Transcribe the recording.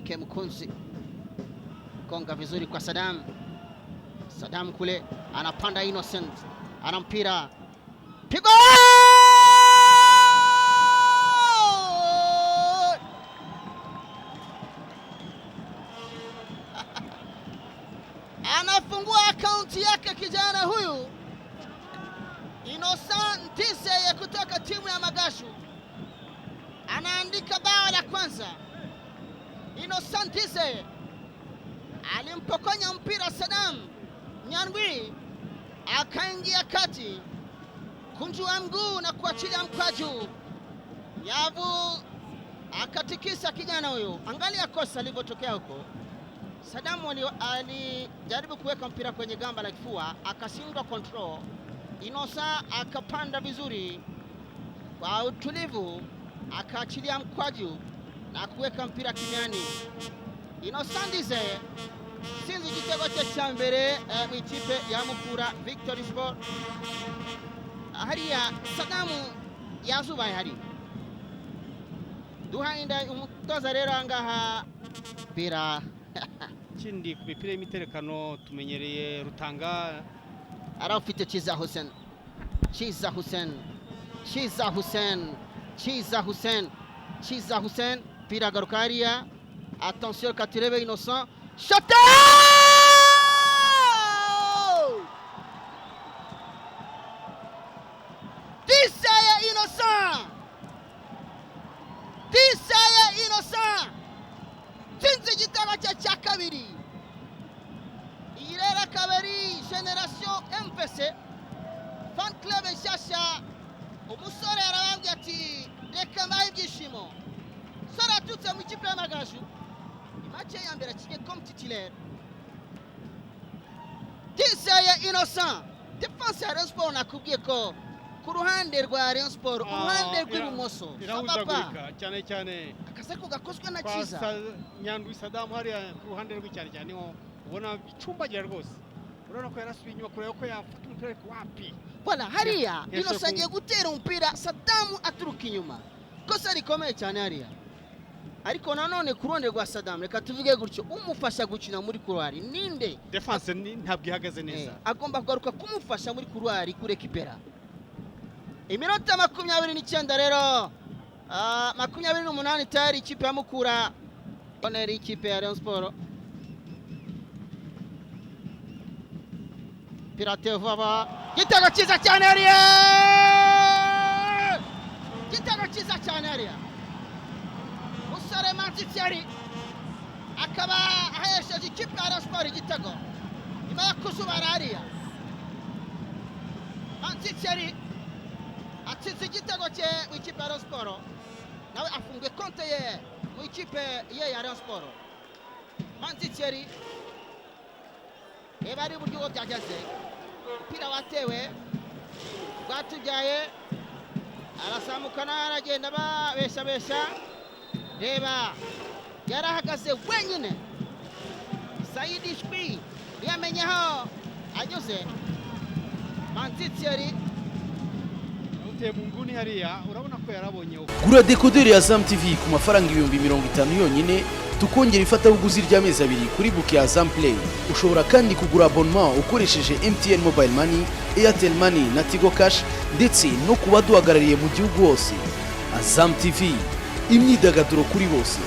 Eric Mkunzi. Konga vizuri kwa Saddam. Saddam kule anapanda Innocent. Ana mpira. Pigo! Anafungua akaunti yake kijana huyu Innocent Tiseye kutoka timu ya Magashu. Anaandika bao la kwanza. Innocent Tiseye alimpokonya mpira Saddam Nyandwi, akaingia kati, kunjua mguu na kuachilia mkwaju. Yavu akatikisa kijana huyo. Angalia kosa lilivyotokea huko. Saddam alijaribu kuweka mpira kwenye gamba la kifua, akashindwa control. Innocent akapanda vizuri kwa utulivu, akaachilia mkwaju na kuweka mpira kimiani. Innocent Tiseye sinzi igitego cye cya mbere mu ikipe ya Mukura Victory Sport. Hariya Saddam yazubaye hari duhainda umutoza rero ngaha bira kindi ku mipira y'imiterekano tumenyereye Rutanga arafite Chiza Hussein. Chiza Hussein pira garukariya. Attention katirebe Innocent. Shot! Tiseye Innocent tinzi igitego cye cya kabiri. Iyi rero kabiri Generation MPC fan club nshyashya. Umusore arabambye ati reka mbaye ibyishimo. Sore atutse mu ikipe y'Amagashu. Match ya mbere akiye comme titulaire. Tiseye Innocent defense ya Rayon Sport nakubwiye ko ku ruhande rwa Rayon Sport uruhande rw'ibumoso irahuzagurika cyane akaze ko gakozwe na Chiza Nyandwi Saddam hari ku ruhande rw'icyane ho ubona icumbagira rwose. Urabona ko yarasubiye inyuma kureba ko yafata umupira ku wapi. Voilà hariya Innocent agiye gutera umupira Saddam aturuka inyuma. Kosa rikomeye cyane hariya. Ariko nanone ku ruhande rwa Saddam reka tuvuge gutyo, umufasha gukina muri couloir ninde? Defense ntabwo ihagaze neza. Agomba kugaruka kumufasha muri couloir kurekipera. Iminota 29 rero 28 tayari ikipe ya Mukura oneri ikipe ya Rayon Sport. Pirate vuba gitego cyiza cyane hariya. Musare Manzitseri akaba ahesheje ikipe ya Rayon Sport igitego nyuma yo kuzubara hariya. Manzitseri atsinze igitego cye mu ikipe ya Rayon Sport, nawe afunguye konte ye mu ikipe ye ya Rayon Sport. Manzitseri reba ari uburyo byageze, umupira watewe rwatubyaye, arasamukana aragenda babesha. Reba yarahagaze wenyine. Saidi Shwi yamenye aho anyuze. Manzitseri uteye mu nguni hariya, urabona ko yarabonye. Gura dekoderi ya Azam TV ku mafaranga 50 yonyine, tukongera ifatabuguzi ry'amezi 2 kuri buke ya Azam Play. Ushobora kandi kugura abonnement ukoresheje MTN Mobile Money, Airtel Money na Tigo Cash, ndetse no kuba duhagarariye mu gihugu hose. Azam TV, imyidagaduro kuri bose.